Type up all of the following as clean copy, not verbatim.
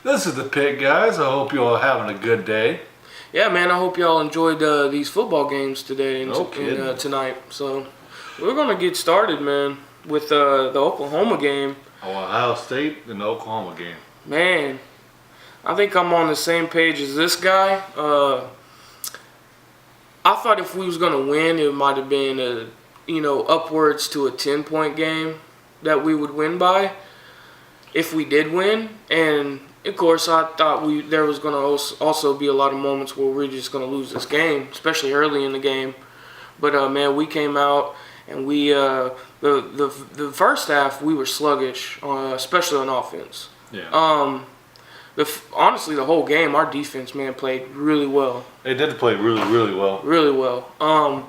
This is the Pick, guys. I hope you all having a good day. Yeah, man, I hope y'all enjoyed these football games today and, kidding. tonight. So we're going to get started, man, with the Oklahoma game. Ohio State and the Oklahoma game. Man, I think I'm on the same page as this guy. I thought if we was going to win, it might have been upwards to a 10-point game that we would win by if we did win. And of course, I thought there was going to also be a lot of moments where we're just going to lose this game, especially early in the game. But man, we came out and we the first half we were sluggish, especially on offense. Yeah. Honestly, the whole game, our defense, man, played really well. They did play really, really well. Really well.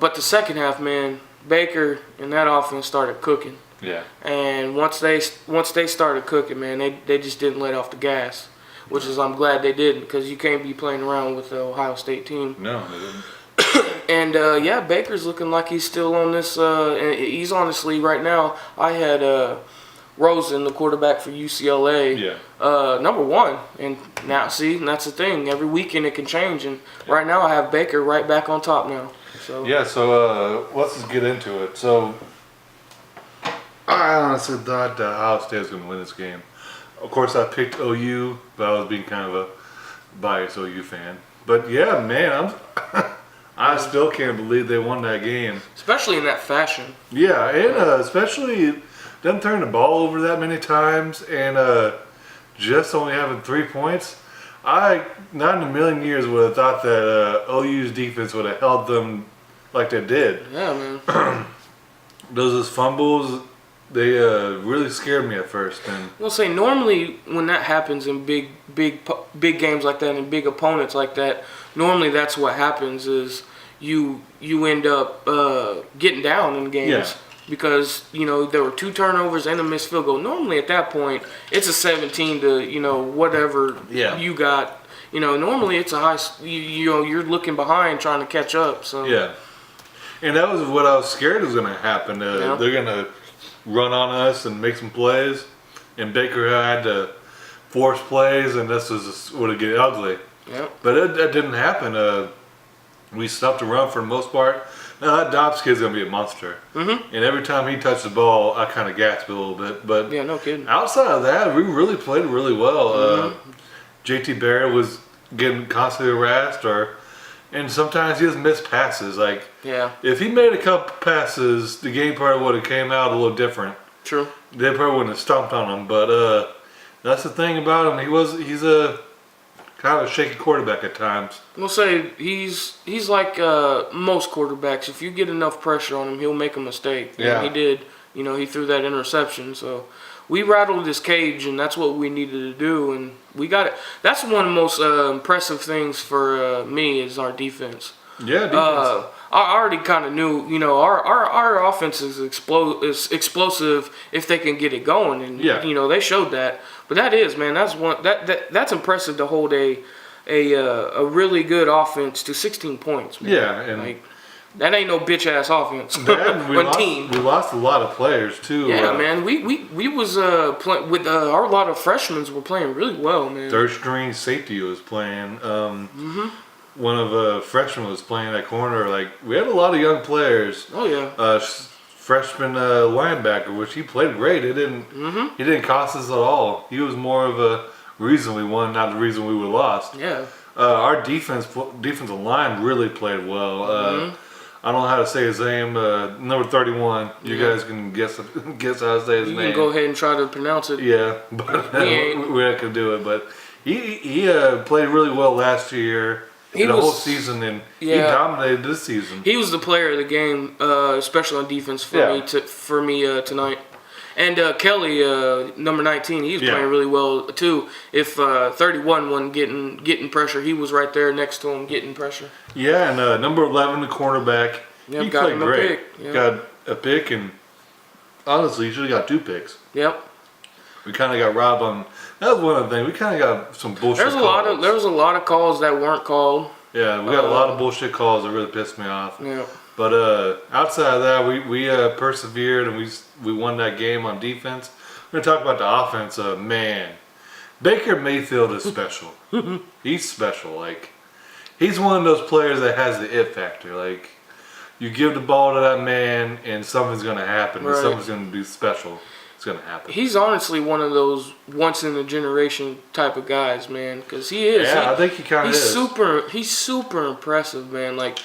But the second half, man, Baker and that offense started cooking. Yeah. And once they started cooking, man, they just didn't let off the gas, which is I'm glad they didn't, because you can't be playing around with the Ohio State team. No, they didn't. And yeah, Baker's looking like he's still on this. He's honestly right now. I had Rosen, the quarterback for UCLA, number one, and now that's the thing. Every weekend it can change, and right now I have Baker right back on top now. So yeah, so let's just get into it. So I honestly thought Ohio State was going to win this game. Of course, I picked OU, but I was being kind of a biased OU fan. But yeah, man, I still can't believe they won that game, especially in that fashion. Yeah, and especially them turning the ball over that many times and just only having 3 points. I not in a million years would have thought that OU's defense would have held them like they did. Yeah, man. Those fumbles, they really scared me at first. And I'll say normally when that happens in big games like that and big opponents like that, normally that's what happens is you end up getting down in games. Yeah. Because, there were 2 turnovers and a missed field goal. Normally at that point, it's a 17 to, whatever you got. Normally it's a high, you're looking behind trying to catch up. So yeah. And that was what I was scared was going to happen. They're going to run on us and make some plays. And Baker had to force plays, and this would have get ugly. Yep. But that didn't happen. We stopped the run for the most part. Now, that Dobbs kid's going to be a monster. Mm-hmm. And every time he touched the ball, I kind of gasped a little bit. But yeah, no kidding. Outside of that, we really played really well. Mm-hmm. JT Barrett was getting constantly harassed, and sometimes he just missed passes. Like, if he made a couple passes, the game probably would have came out a little different. True. They probably wouldn't have stomped on him. But that's the thing about him. He's a kind of a shaky quarterback at times. We'll say he's like most quarterbacks. If you get enough pressure on him, he'll make a mistake. Yeah. And he did. He threw that interception. So we rattled his cage, and that's what we needed to do. And we got it. That's one of the most impressive things for me is our defense. Yeah, defense. I already kind of knew, our offense is explosive if they can get it going, and they showed that. But that is, man, that's impressive to hold a really good offense to 16 points. Man. Yeah, and that ain't no bitch ass offense. We lost a lot of players too. Yeah, man, we was playing with our lot of freshmen were playing really well, man. Third string safety was playing. One of the freshmen was playing that corner. Like, we had a lot of young players. Oh yeah. Freshman linebacker, which he played great. He didn't cost us at all. He was more of a reason we won, not the reason we would have lost. Yeah. Our defensive line really played well. I don't know how to say his name. Number 31. You guys can guess how to say his name. You can go ahead and try to pronounce it. Yeah, but we're not gonna do it. But he played really well last year. Whole season, and he dominated this season. He was the player of the game, especially on defense for me tonight. And Kelly, number 19, he was playing really well too. If 31 wasn't getting pressure, he was right there next to him getting pressure. Yeah, and number 11, the cornerback, he played great. Got a pick, and honestly, he should have got 2 picks. Yep. We kind of got robbed on. That was one of the things. We kind of got some bullshit. There was a lot of calls that weren't called. Yeah, we got a lot of bullshit calls that really pissed me off. Yeah. But outside of that, we persevered and we won that game on defense. We're gonna talk about the offense. Man, Baker Mayfield is special. He's special. Like, he's one of those players that has the it factor. Like, you give the ball to that man, and something's gonna happen. Right. Something's gonna be special. It's gonna happen. He's honestly one of those once in a generation type of guys, man. Because he is. Yeah, I think he kind of is. He's super impressive, man. Like,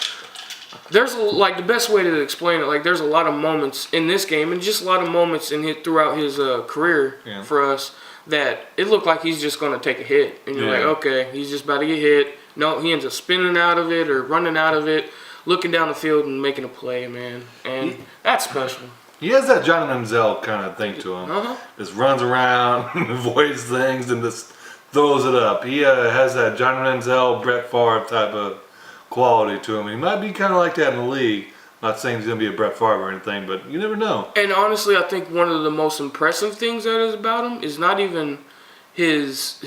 like the best way to explain it. Like, there's a lot of moments in this game, and just a lot of moments throughout his career for us that it looked like he's just gonna take a hit, and you're like, okay, he's just about to get hit. No, he ends up spinning out of it or running out of it, looking down the field and making a play, man. And that's special. He has that Johnny Manziel kind of thing to him. Just runs around, avoids things, and just throws it up. He has that Johnny Manziel, Brett Favre type of quality to him. He might be kind of like that in the league. Not saying he's going to be a Brett Favre or anything, but you never know. And honestly, I think one of the most impressive things that is about him is not even his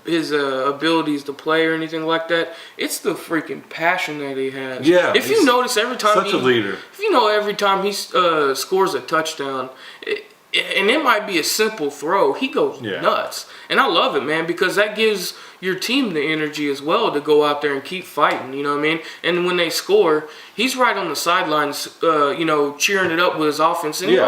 abilities to play or anything like that. It's the freaking passion that he has. Yeah. If you notice every time such a leader. If you know every time he scores a touchdown, and it might be a simple throw, he goes nuts. And I love it, man, because that gives your team the energy as well to go out there and keep fighting, you know what I mean? And when they score, he's right on the sidelines, cheering it up with his offense. And he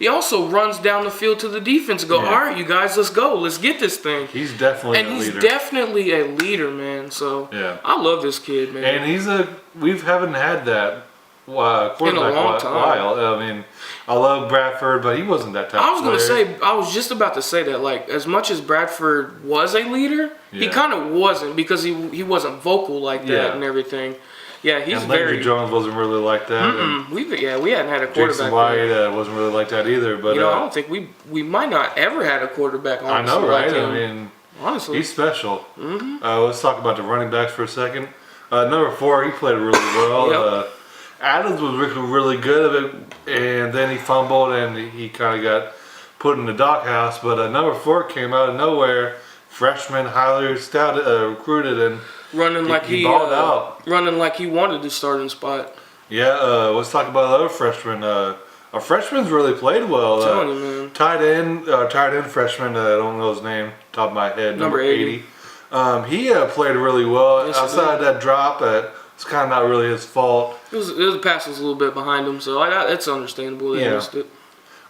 also runs down the field to the defense and go, all right, you guys, let's go. Let's get this thing. He's definitely a leader. And he's definitely a leader, man. So I love this kid, man. And we haven't had that quarterback in a long while. I mean, I love Bradford, but he wasn't that type of player. I was just about to say that, like, as much as Bradford was a leader, he kind of wasn't, because he wasn't vocal like that and everything. Yeah, he's and very. Landry Jones wasn't really like that. We hadn't had a quarterback. Jason White wasn't really like that either. But I don't think we might not ever had a quarterback. Honestly, I know, right? Like I mean, honestly, he's special. Let's talk about the running backs for a second. Number 4, he played really well. Adams was really good, and then he fumbled and he kind of got put in the doghouse. But number 4 came out of nowhere, freshman, highly recruited, and running like he balled out, running like he wanted the starting spot. Yeah, let's talk about the other freshman. Our freshman's really played well. I'm telling you, man. Tight end freshman. I don't know his name, top of my head. Number 80. He played really well. Yes, outside of that drop. It's kind of not really his fault. The pass was a little bit behind him, so that's understandable. They missed it.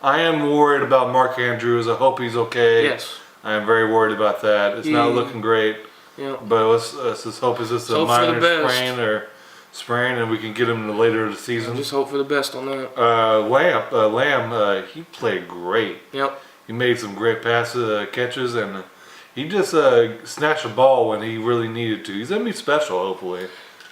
I am worried about Mark Andrews. I hope he's okay. Yes. I am very worried about that. It's not looking great. Yeah. But let's just hope it's just a minor sprain, and we can get him later in the season. Just hope for the best on that. Lamb, he played great. Yep. He made some great catches, and he just snatched a ball when he really needed to. He's gonna be special, hopefully.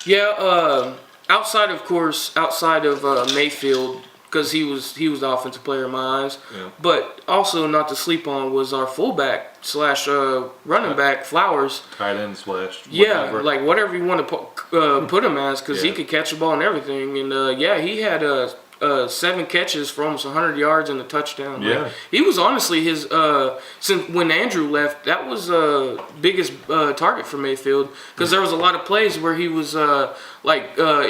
Yeah, outside of Mayfield, because he was the offensive player in my eyes. Yeah. But also not to sleep on was our fullback / running back, Flowers. Tight end / whatever. Yeah, like whatever you want to put him as, because he could catch the ball and everything. And he had 7 catches for almost 100 yards and a touchdown. Yeah. Like, he was honestly since when Andrew left, that was biggest target for Mayfield, because there was a lot of plays where he was in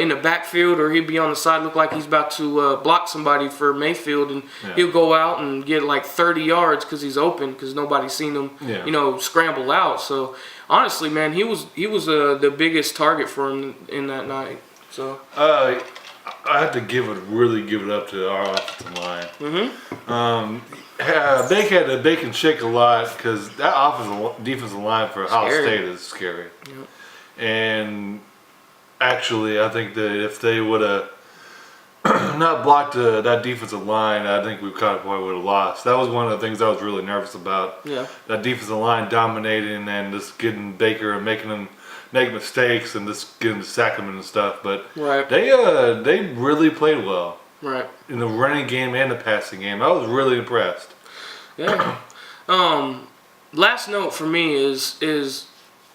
the backfield, or he'd be on the side, look like he's about to block somebody for Mayfield, and he'll go out and get like 30 yards because he's open, because nobody's seen him scramble out. So honestly, man, he was the biggest target for him in that night. So I have to give it up to our offensive line. Bake and shake a lot, because that defensive line for Ohio State is scary. Yep. And actually, I think that if they would have not blocked that defensive line, I think we probably would have lost. That was one of the things I was really nervous about. Yeah. That defensive line dominating and just getting Baker and making him make mistakes and just getting to sack him and stuff. But they really played well. Right. In the running game and the passing game. I was really impressed. Yeah. Last note for me is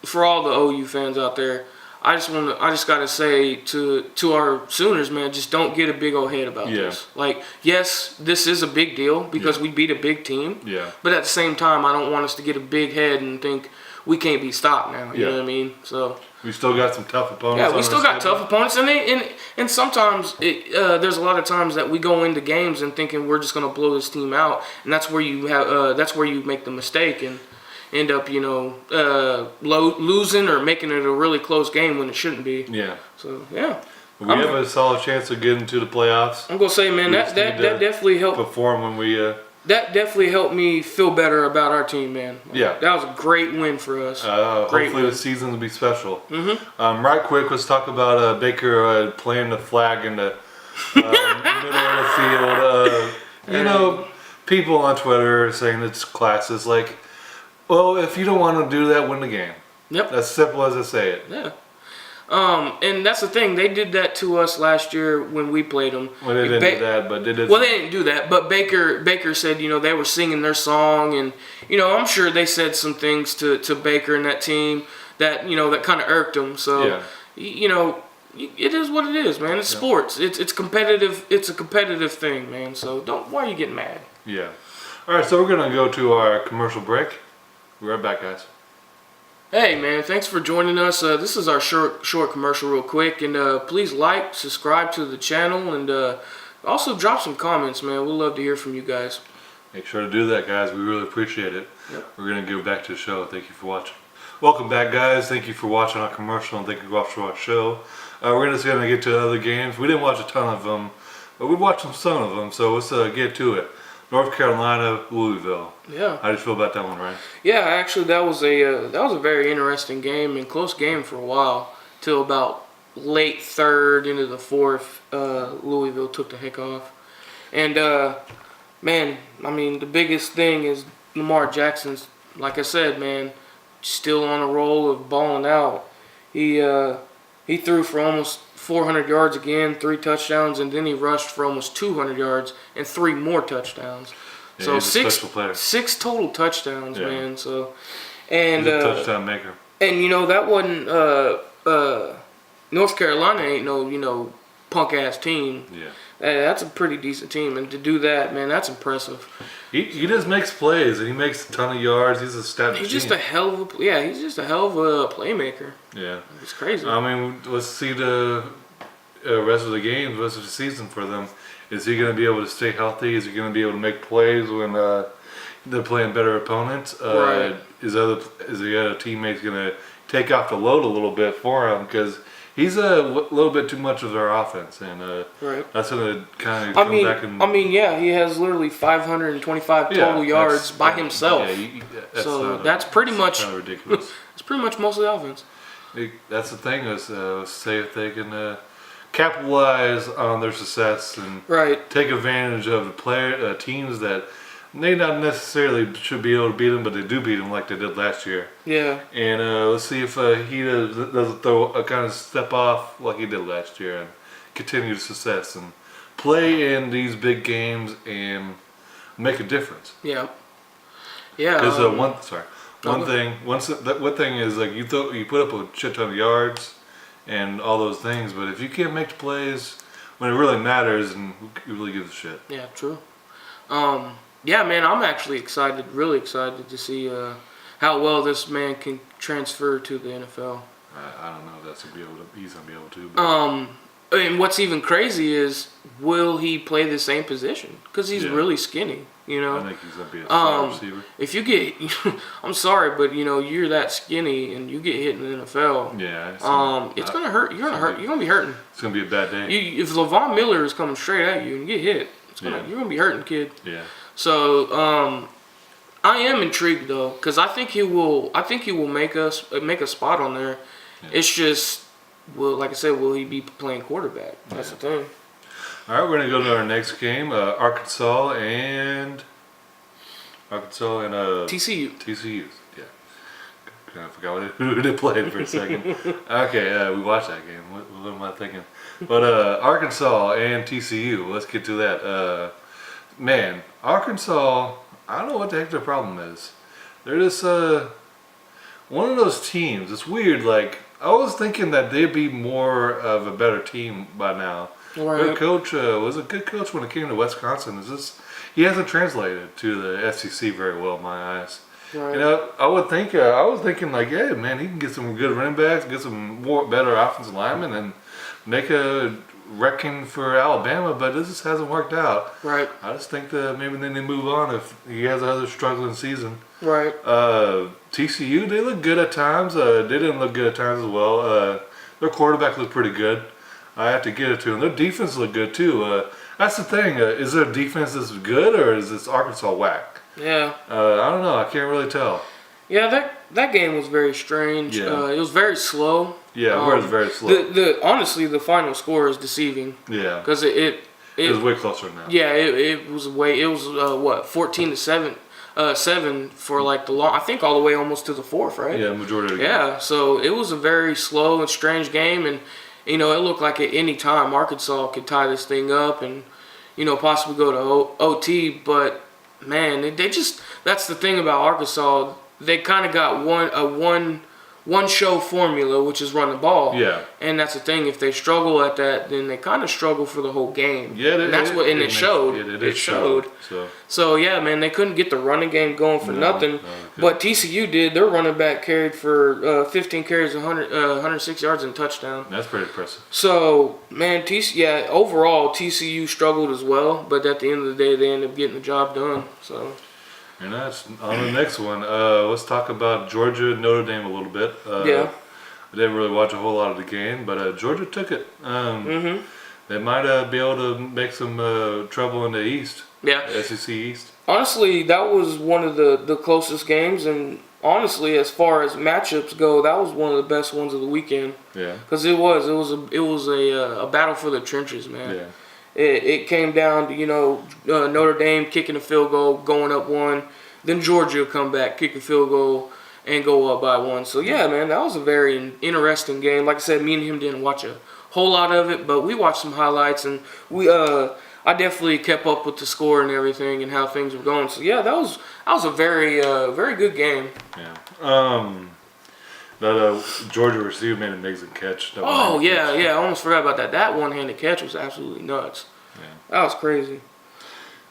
for all the OU fans out there, I just gotta say to our Sooners, man, just don't get a big old head about this. Like, yes, this is a big deal because we beat a big team. Yeah. But at the same time, I don't want us to get a big head and think we can't be stopped now. You know what I mean? So we still got some tough opponents. Yeah, we still got tough opponents, and sometimes there's a lot of times that we go into games and thinking we're just gonna blow this team out, and that's where you make the mistake. And end up, losing or making it a really close game when it shouldn't be. Yeah. So yeah. We have a solid chance of getting to the playoffs. I'm gonna say, man, We that just need to definitely helped. Perform when we. That definitely helped me feel better about our team, man. Yeah. That was a great win for us. Great Hopefully win. the season will be special. Right quick, let's talk about Baker playing the flag in the middle of the field. People on Twitter are saying it's classist. Like, well, if you don't want to do that, win the game. Yep. That's simple as I say it. Yeah. And that's the thing. They did that to us last year when we played them. Well, they didn't do that, but they did. Well, they didn't do that. But Baker said, they were singing their song, and I'm sure they said some things to Baker and that team that that kind of irked them. So, it is what it is, man. It's sports. It's competitive. It's a competitive thing, man. So why are you getting mad? Yeah. All right, so we're gonna go to our commercial break. We'll be right back, guys. Hey man, thanks for joining us. This is our short commercial real quick, and please like, subscribe to the channel, and also drop some comments, man. We'd love to hear from you guys. Make sure to do that, guys. We really appreciate it. Yep. We're going to go back to the show. Thank you for watching. Welcome back, guys. Thank you for watching our commercial, and thank you for watching our show. We're just going to get to other games. We didn't watch a ton of them, but we watched some of them, so let's get to it. North Carolina, Louisville. Yeah. How do you feel about that one, Ryan? Yeah, actually, that was a very interesting game and close game for a while, till about late third into the fourth. Louisville took the heck off, and man, I mean, the biggest thing is Lamar Jackson's. Like I said, man, still on a roll of balling out. He threw for almost 400 yards again, 3 touchdowns, and then he rushed for almost 200 yards and 3 more touchdowns. Yeah, So he's a special player. 6 total touchdowns, Yeah. man. So, and He's a touchdown maker. and that wasn't North Carolina ain't no punk ass team. Yeah. That's a pretty decent team, and to do that, man, that's impressive. He just makes plays, and he makes a ton of yards. He's a stat machine. He's just a hell of a playmaker. Yeah. It's crazy. I mean, let's see the rest of the games, rest of the season for them. Is he going to be able to stay healthy? Is he going to be able to make plays when they're playing better opponents? Right. Is the other teammates going to take off the load a little bit for him? Because he's a little bit too much of their offense, and right. that's going to kind of come back and. Yeah, he has literally 525 total yards by himself. Yeah, that's pretty much kind of ridiculous. That's pretty much most of the offense. That's the thing is, say if they can capitalize on their success and take advantage of the teams that they not necessarily should be able to beat them, but they do beat them like they did last year. Yeah. And let's see if he doesn't throw a kind of step off like he did last year and continue success and play in these big games and make a difference. Yeah. Yeah. Because one thing is like you put up a shit ton of yards and all those things, but if you can't make the plays when it really matters, and who really gives a shit? Yeah, true. Yeah, man, I'm actually really excited to see how well this man can transfer to the NFL. I don't know if he's gonna be able to. But. And what's even crazy is, will he play the same position? Because he's really skinny, I think he's gonna be a slot receiver. If you get, I'm sorry, but you're that skinny and you get hit in the NFL. Yeah. It's gonna hurt. You're gonna be hurting. It's gonna be a bad day. If Levon Miller is coming straight at you and you get hit, you're gonna be hurting, kid. Yeah. So I am intrigued though, because I think he will make a spot on there. Yeah. It's just, like I said, will he be playing quarterback? That's the thing. All right, we're gonna go to our next game, Arkansas and TCU. TCU. Yeah. I forgot who they played for a second. Okay, we watched that game. What am I thinking? But Arkansas and TCU. Let's get to that. Man, Arkansas. I don't know what the heck their problem is. They're just one of those teams. It's weird. Like, I was thinking that they'd be more of a better team by now. Right. Their coach was a good coach when it came to Wisconsin. He hasn't translated to the SEC very well in my eyes. Right. I was thinking like, yeah, man, he can get some good running backs, get some better offensive linemen, and make a wrecking for Alabama, but this just hasn't worked out. Right. I just think that maybe they need to move on if he has another struggling season. Right. TCU, they look good at times. They didn't look good at times as well. Their quarterback looked pretty good. I have to get it to them. Their defense looked good too. That's the thing. Is their defense this good or is this Arkansas whack? Yeah. I don't know. I can't really tell. Yeah, that game was very strange. Yeah. It was very slow. Yeah, it was very slow. Honestly, the final score is deceiving. Yeah. Because it was way closer now. Yeah, it was what 14-7, 7 for like the long. I think all the way almost to the fourth, right? Yeah, majority of the game. Yeah, so it was a very slow and strange game, and it looked like at any time Arkansas could tie this thing up and possibly go to OT. But man, they just that's the thing about Arkansas. They kind of got one show formula, which is run the ball. Yeah. And that's the thing. If they struggle at that, then they kind of struggle for the whole game. Yeah, it showed. It showed. So yeah, man, they couldn't get the running game going for nothing. But TCU did. Their running back carried for 15 carries, 106 yards and a touchdown. That's pretty impressive. So man, overall TCU struggled as well, but at the end of the day, they ended up getting the job done. So. And that's on the next one. Let's talk about Georgia Notre Dame a little bit. Yeah. I didn't really watch a whole lot of the game, but Georgia took it. They might be able to make some trouble in the East. Yeah. SEC East. Honestly, that was one of the closest games, and honestly, as far as matchups go, that was one of the best ones of the weekend. Yeah. Because it was a battle for the trenches, man. Yeah. It came down to Notre Dame kicking a field goal, going up 1, then Georgia come back, kick a field goal, and go up by 1. So yeah, man, that was a very interesting game. Like I said, me and him didn't watch a whole lot of it, but we watched some highlights, and I definitely kept up with the score and everything and how things were going. So yeah, that was a very very good game. Yeah. That Georgia receiver made an amazing catch. Oh yeah, I almost forgot about that. That one-handed catch was absolutely nuts. Yeah. That was crazy.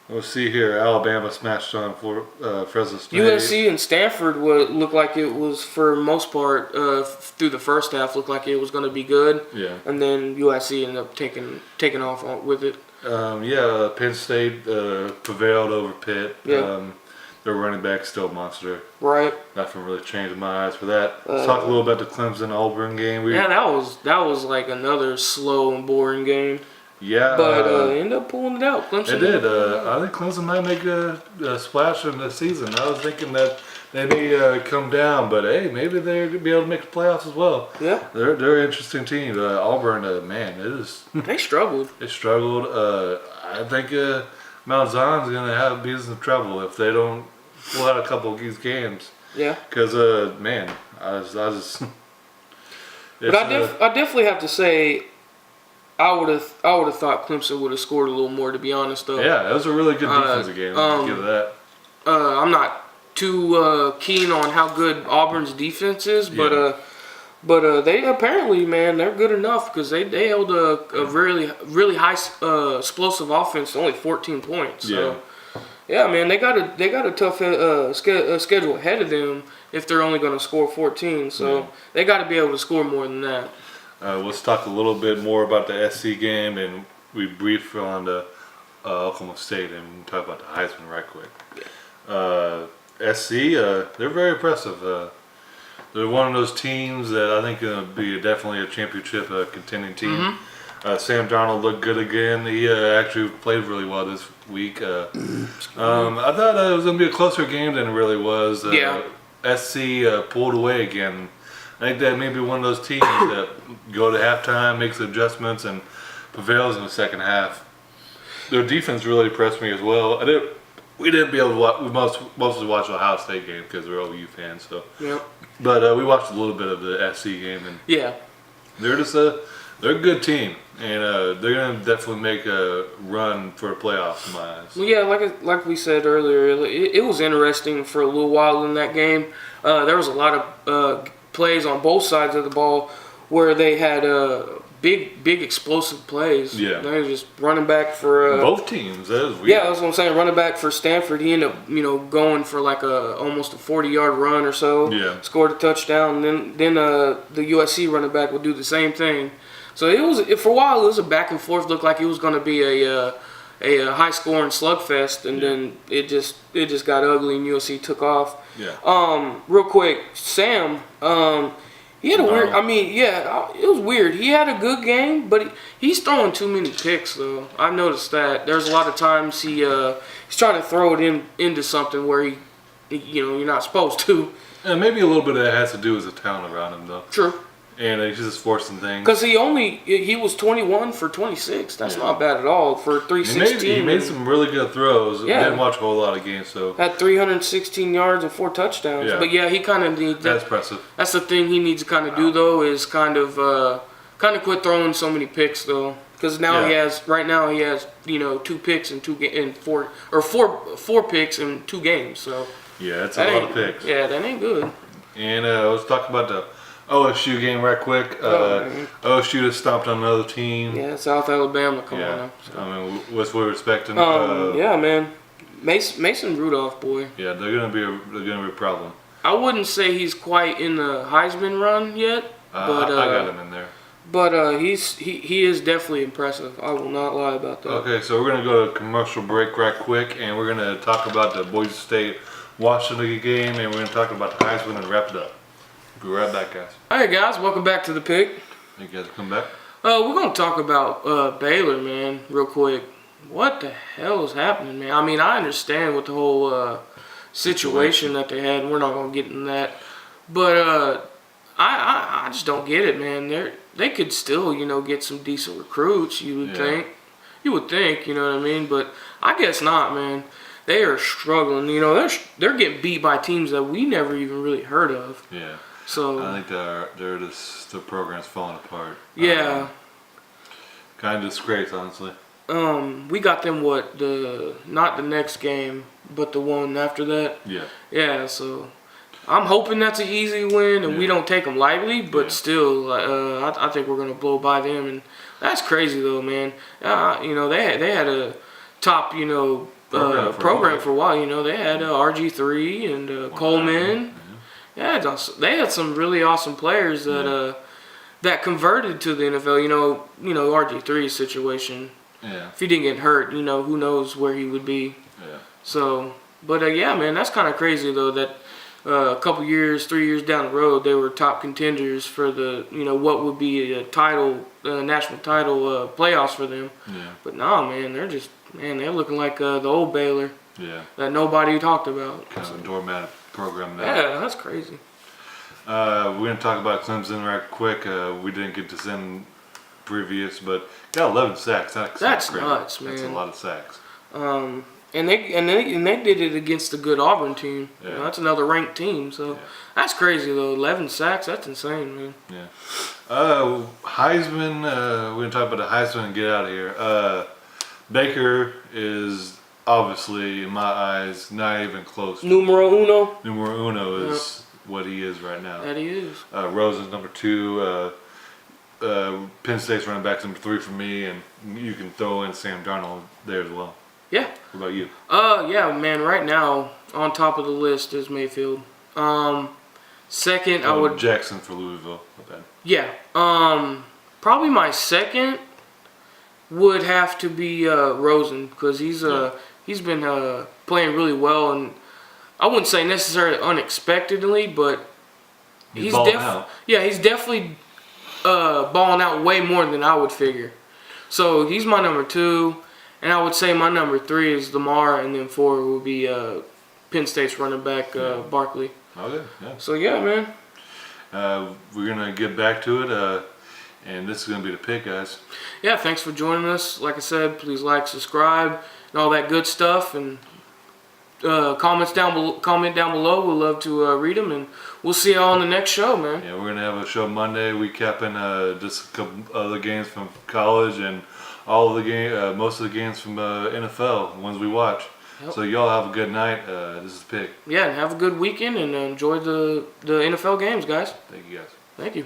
Let's see here. Alabama smashed on for Fresno State. USC and Stanford looked like it was, for most part, through the first half, looked like it was going to be good. Yeah. And then USC ended up taking off with it. Penn State prevailed over Pitt. Yeah. Their running back still a monster. Right. Nothing really changed my eyes for that. Let's talk a little about the Clemson-Auburn game. That was like another slow and boring game. Yeah. But ended up pulling it out. Clemson. It did. I think Clemson might make a splash in the season. I was thinking that they may come down, but hey, maybe they're going to be able to make the playoffs as well. Yeah. They're an interesting team. Auburn, man, it is. They struggled. They struggled. I think Mount Zion's going to be in some trouble if they don't pull out a couple of these games. Yeah. Because, man, I just. But I definitely have to say, I would have thought Clemson would have scored a little more, to be honest, though. Yeah, it was a really good defensive game. I'll give it that. I'm not too keen on how good Auburn's defense is, but they apparently, man, they're good enough because they held a really high explosive offense to only 14 points. So, yeah, man, they got a tough schedule ahead of them if they're only going to score 14. So they got to be able to score more than that. Let's talk a little bit more about the SC game, and we briefed on the Oklahoma State and talk about the Heisman right quick. SC, they're very impressive. They're one of those teams that I think is going to be definitely a championship contending team. Mm-hmm. Sam Darnold looked good again. He actually played really well this week. I thought it was going to be a closer game than it really was. SC pulled away again. I think that may be one of those teams that go to halftime, makes adjustments, and prevails in the second half. Their defense really impressed me as well. We didn't be able to watch. We mostly watched the Ohio State game because we're OU fans. So, but we watched a little bit of the SC game, and they're just they're a good team, and they're gonna definitely make a run for the playoffs in my eyes. Well, yeah, like we said earlier, it was interesting for a little while in that game. There was a lot of plays on both sides of the ball where they had big explosive plays. Yeah, they were just running back for both teams. That was weird. Yeah, that's what I'm saying. Running back for Stanford, he ended up going for like almost a 40-yard run or so. Yeah, scored a touchdown. And then the USC running back would do the same thing. So for a while it was a back and forth. Looked like it was going to be a high scoring slugfest, and then it just got ugly, and USC took off. Yeah. Real quick, Sam. He had a weird. I mean, yeah, it was weird. He had a good game, but he's throwing too many picks, though. I've noticed that. There's a lot of times he's trying to throw it into something where he you're not supposed to. And maybe a little bit of that has to do with the talent around him, though. True. And he's just forcing things. Because he was 21 for 26. That's not bad at all for 316. He made some really good throws. Yeah. Didn't watch a whole lot of games, so. Had 316 yards and 4 touchdowns. Yeah. But yeah, he kind of needs. That's impressive. That's the thing he needs to kind of do though, is kind of quit throwing so many picks though. Because now he has 2 picks in four picks in 2 games. So. Yeah, that's a lot of picks. Yeah, that ain't good. And let's talk about the OSU game right quick. OSU just stomped on another team. Yeah, South Alabama. Come on now. So. I mean, what's we're expecting? Yeah, man. Mason Rudolph, boy. Yeah, they're gonna be a problem. I wouldn't say he's quite in the Heisman run yet, but I got him in there. But he is definitely impressive. I will not lie about that. Okay, so we're gonna go to a commercial break right quick, and we're gonna talk about the Boise State Washington game, and we're gonna talk about the Heisman and wrap it up. Be right back, guys. Hey guys, welcome back to the pick. Thank you guys. Come back. We're gonna talk about Baylor, man, real quick. What the hell is happening, man? I mean, I understand with the whole situation that they had. We're not gonna get into that, but I just don't get it, man. They could still, get some decent recruits. You would think. You would think, you know what I mean? But I guess not, man. They are struggling. They're getting beat by teams that we never even really heard of. Yeah. So I think the program's falling apart. Yeah. Kind of disgrace, honestly. We got them not the next game, but the one after that. Yeah. Yeah. So I'm hoping that's an easy win, and we don't take them lightly. But still, I think we're gonna blow by them, and that's crazy though, man. They had a top program for a while. They had RG3 and Coleman. Yeah, they had some really awesome players that converted to the NFL. RG3's situation. Yeah. If he didn't get hurt, who knows where he would be. Yeah. So, but yeah, man, that's kind of crazy though that a couple years, 3 years down the road, they were top contenders for the what would be a national title playoffs for them. Yeah. But nah, man, they're looking like the old Baylor. Yeah. That nobody talked about. Kind of a doormat program now. Yeah, that's crazy. We're going to talk about Clemson right quick. We didn't get to send previous, but got 11 sacks. That's crazy. nuts, man. That's a lot of sacks. And they did it against a good Auburn team. Yeah. That's another ranked team. So that's crazy though. 11 sacks. That's insane, man. Yeah. Heisman. We're going to talk about the Heisman and get out of here. Baker is obviously, in my eyes, not even close. Numero uno. Numero uno is what he is right now. That he is. Rosen's number 2. Penn State's running back's number 3 for me, and you can throw in Sam Darnold there as well. Yeah. What about you? Yeah, man. Right now, on top of the list is Mayfield. Second, I would Jackson for Louisville. Okay. Yeah. Probably my second would have to be Rosen because he's been playing really well, and I wouldn't say necessarily unexpectedly, but he's definitely balling out way more than I would figure. So he's my number 2, and I would say my number 3 is Lamar, and then 4 would be Penn State's running back Barkley. Okay, yeah. So yeah, man. We're gonna get back to it, and this is gonna be the pick, guys. Yeah, thanks for joining us. Like I said, please like, subscribe, and all that good stuff, and comment down below. We'll love to read them, and we'll see y'all on the next show, man. Yeah, we're gonna have a show Monday recapping just a couple other games from college and all of the most of the games from NFL, the ones we watch. Yep. So y'all have a good night. This is the pick. Yeah, and have a good weekend and enjoy the NFL games, guys. Thank you, guys. Thank you.